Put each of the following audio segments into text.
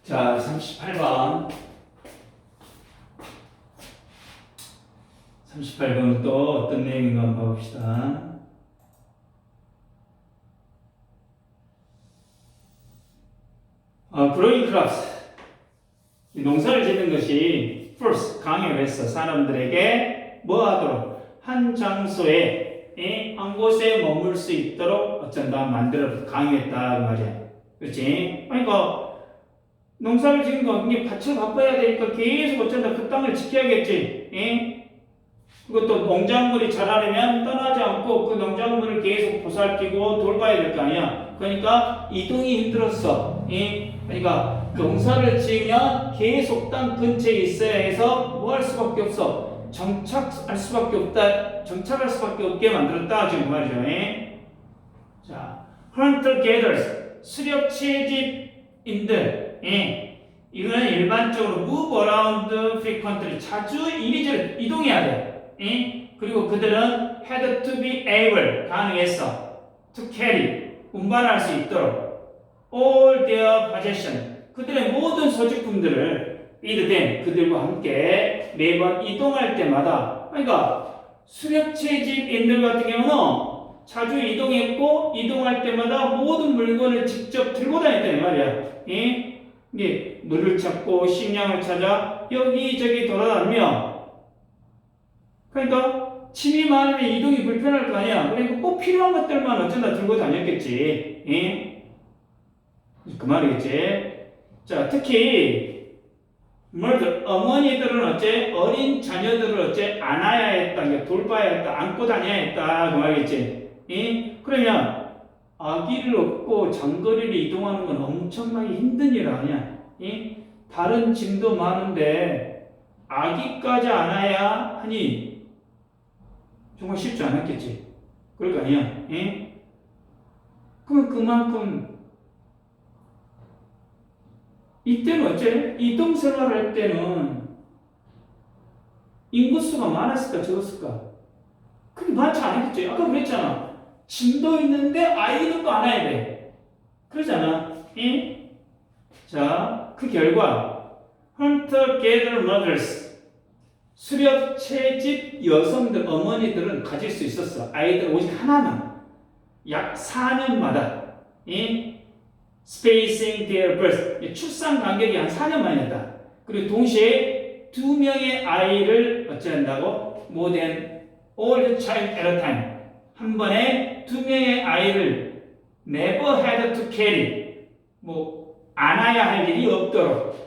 자, 38번. 38번은 또 어떤 내용인가 한번 봅시다. growing crops. 농사를 짓는 것이 first, 강요해서 사람들에게 뭐 하도록? 한 장소에, 한 곳에 머물 수 있도록 어쩐다, 만들어 강요했다, 그 말이야. 그렇지? 그러니까, 농사를 짓는 거, 이게 밭을 바꿔야 되니까 계속 어쩐다, 그 땅을 지켜야겠지. 그것도 농작물이 자라려면 떠나지 않고 그 농작물을 계속 보살피고 돌봐야 될 거 아니야. 그러니까 이동이 힘들었어. 그러니까 농사를 지으면 계속 땅 근처에 있어야 해서 뭐 할 수밖에 없어. 정착할 수밖에 없다. 정착할 수밖에 없게 만들었다. 지금 말이죠. 자, hunter gatherers, 수렵 채집인들. 이거는 일반적으로 move around frequently, 자주 이리저리 이동해야 돼. 그리고 그들은 had to be able, 가능했어. to carry, 운반할 수 있도록 all their possession, 그들의 모든 소지품들을 with them, 그들과 함께 매번 이동할 때마다. 그러니까 수렵채집인들 같은 경우는 자주 이동했고 이동할 때마다 모든 물건을 직접 들고 다녔다는 말이야. 이게 물을 찾고 식량을 찾아 여기저기 돌아다니며, 그러니까 짐이 많으면 이동이 불편할 거 아니야. 그러니까 꼭 필요한 것들만 어쩌다 들고 다녔겠지. 그 말이겠지. 자, 특히 어머니들은 어째 어린 자녀들을 어째 안아야 했다, 돌봐야 했다, 안고 다녀야 했다, 그 말이겠지. 그러면 아기를 업고 장거리를 이동하는 건 엄청나게 힘든 일 아니야. 다른 짐도 많은데 아기까지 안아야 하니 정말 쉽지 않았겠지. 그럴 거 아니야. 그럼 그만큼 이때는 어째 이동 생활을 할 때는 인구수가 많았을까 적었을까? 그게 많지 않았겠지. 아까 그랬잖아. 짐도 있는데 아이들도 안아야 돼. 그러잖아. 자, 그 결과 hunter gatherer mothers, 수렵 채집 여성들, 어머니들은 가질 수 있었어. 아이들 오직 하나만. 약 4년마다 spacing their birth, 출산 간격이 한 4년만이었다. 그리고 동시에 2명의 아이를 어찌한다고? more than all the child at a time. 한 번에 2명의 아이를 never had to carry, 뭐 안아야 할 일이 없도록.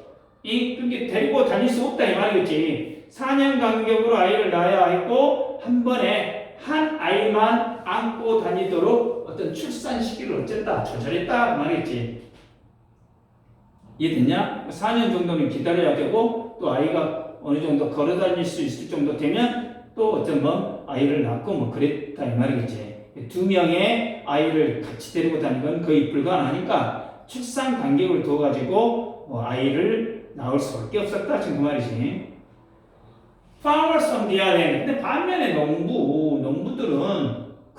그렇게 데리고 다닐 수 없다 이 말이겠지. 4년 간격으로 아이를 낳아야 했고 한 번에 한 아이만 안고 다니도록 어떤 출산 시기를 어쨌다, 조절했다 그 말이겠지. 이해됐냐? 4년 정도는 기다려야 되고 또 아이가 어느 정도 걸어 다닐 수 있을 정도 되면 또 어떤 뭐 아이를 낳고 뭐 그랬다 이 말이겠지. 2명의 아이를 같이 데리고 다니는 건 거의 불가능하니까 출산 간격을 둬가지고 뭐 아이를 낳을 수밖에 없었다 지금 그 말이지. Farmers on the other hand, 근데 반면에 농부들은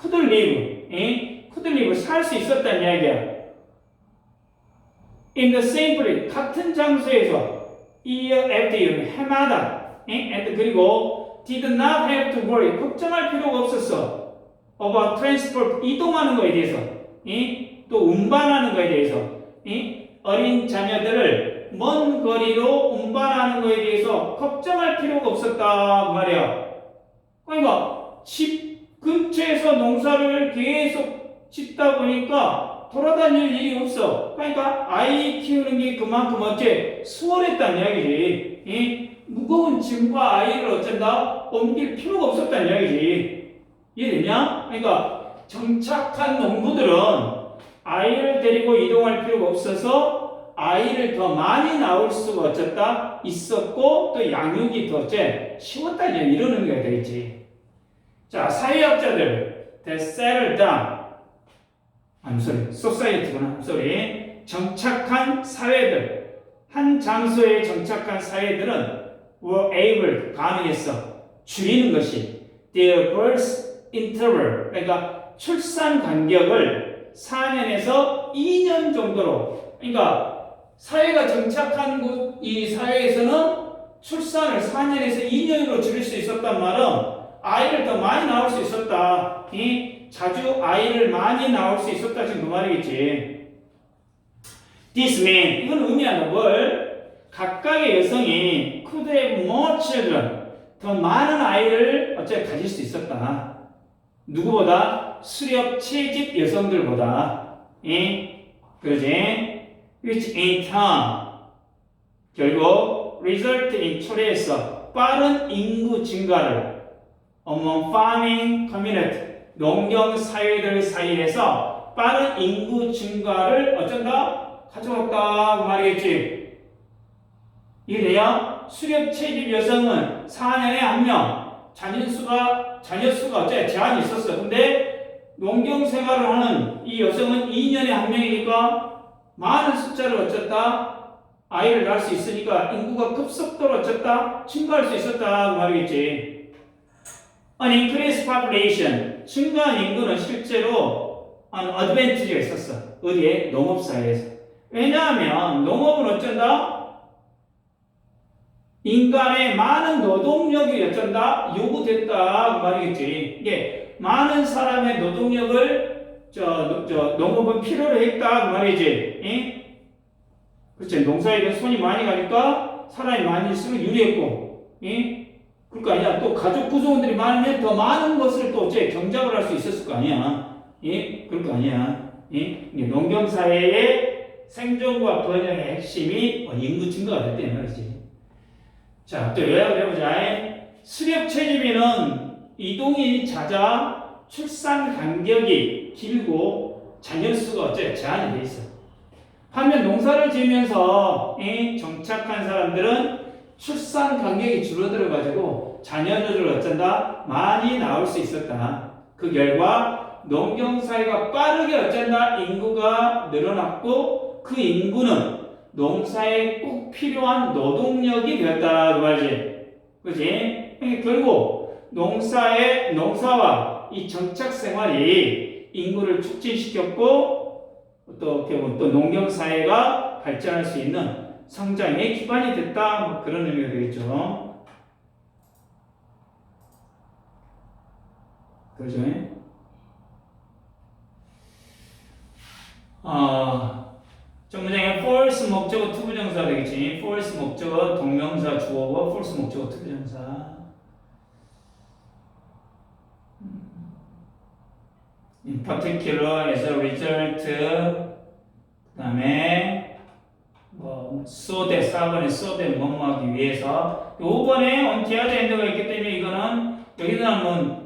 could live, 살 수 있었다는 이야기야. In the same place, 같은 장소에서 year after year, 해마다, and 그리고 did not have to worry, 걱정할 필요가 없었어. about transport, 이동하는 거에 대해서, 또 운반하는 거에 대해서, 어린 자녀들을 먼 거리로 운반하는 거에 대해서 걱정할 필요가 없었다 그 말이야. 그러니까 집 근처에서 농사를 계속 짓다 보니까 돌아다닐 일이 없어. 그러니까 아이 키우는 게 그만큼 어째 수월했다는 이야기지. 무거운 짐과 아이를 어쩐다 옮길 필요가 없었다는 이야기지. 이해되냐? 그러니까 정착한 농부들은 아이를 데리고 이동할 필요가 없어서 아이를 더 많이 낳을 수가 어쨌다 있었고 또 양육이 더 쉬웠다 이러는 거야 되겠지. 자, 사회학자들 they settled down, society구나. 정착한 사회들, 한 장소에 정착한 사회들은 were able, 가능했어. 줄이는 것이 their birth interval, 그러니까 출산 간격을 4년에서 2년 정도로, 그러니까 사회가 정착한 곳, 이 사회에서는 출산을 4년에서 2년으로 줄일 수 있었단 말은 아이를 더 많이 낳을 수 있었다. 자주 아이를 많이 낳을 수 있었다. 지금 그 말이겠지. This means, 이건 의미하는 뭘? 각각의 여성이 could have more children, 더 많은 아이를 어째 가질 수 있었다. 누구보다? 수렵 채집 여성들보다. 그러지? Which in turn, 결국 result in 초래해서 빠른 인구 증가를 among farming community, 농경 사회들 사이에서 빠른 인구 증가를 어쩐다? 가져왔다 그 말이겠지. 이래야 수렵 채집 여성은 4년에 1명, 자녀 수가 어째 제한이 있었어. 근데 농경 생활을 하는 이 여성은 2년에 1명이니까 많은 숫자를 어쨌다? 아이를 낳을 수 있으니까 인구가 급속도로 어쨌다? 증가할 수 있었다 그 말이겠지. An increased population, 증가한 인구는 실제로 어드밴티지가 있었어. 어디에? 농업사회에서. 왜냐하면 농업은 어쩐다? 인간의 많은 노동력이 어쩐다? 요구됐다 그 말이겠지. 이게 많은 사람의 노동력을 농업은 필요로 했다 그 말이지. 그렇지. 농사일은 손이 많이 가니까 사람이 많이 있으면 유리했고, 그럴 거 아니야. 또 가족 구성원들이 많으면 더 많은 것을 또 어째 경작을 할 수 있었을 거 아니야. 그럴 거 아니야. 농경 사회의 생존과 번영의 핵심이 인구 증가가 됐다는 말이지. 자, 또 요약을 해보자. 수렵 채집인은 이동이 잦아 출산 간격이 길고 자녀 수가 어째 제한이 돼 있어. 반면 농사를 지으면서 정착한 사람들은 출산 간격이 줄어들어 가지고 자녀들을 어쩐다? 많이 낳을 수 있었다. 그 결과 농경 사회가 빠르게 어쩐다? 인구가 늘어났고 그 인구는 농사에 꼭 필요한 노동력이 되었다 그 말이지. 그렇지? 결국 농사와 이 정착 생활이 인구를 촉진시켰고 또 농경 사회가 발전할 수 있는 성장의 기반이 됐다. 뭐 그런 의미가 되겠죠. 그렇죠? 정문장에 false 목적어 투부정사 되겠지. false 목적어 동명사 주어고 false 목적어 투부정사. In particular, as a result, 그 다음에 so that 4번에 so that 뭐뭐 하기 위해서 5번에 on the other hand가 있기 때문에 이거는 여기는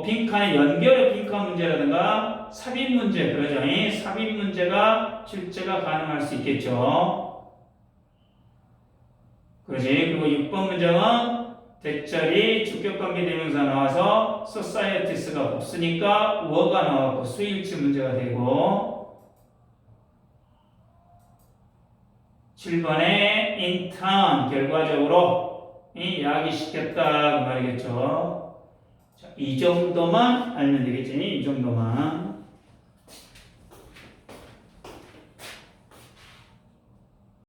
빈칸의 연결의 빈칸 문제라든가 삽입 문제 그러죠. 삽입 문제가 출제가 가능할 수 있겠죠. 그러지. 그리고 6번 문장은 대절이 주격관계 대명사 나와서 societies가 없으니까 워가 나왔고 수일치 문제가 되고 7번에 in turn 결과적으로 야기시켰다 그 말이겠죠. 자, 이 정도만 알면 되겠지. 이 정도만.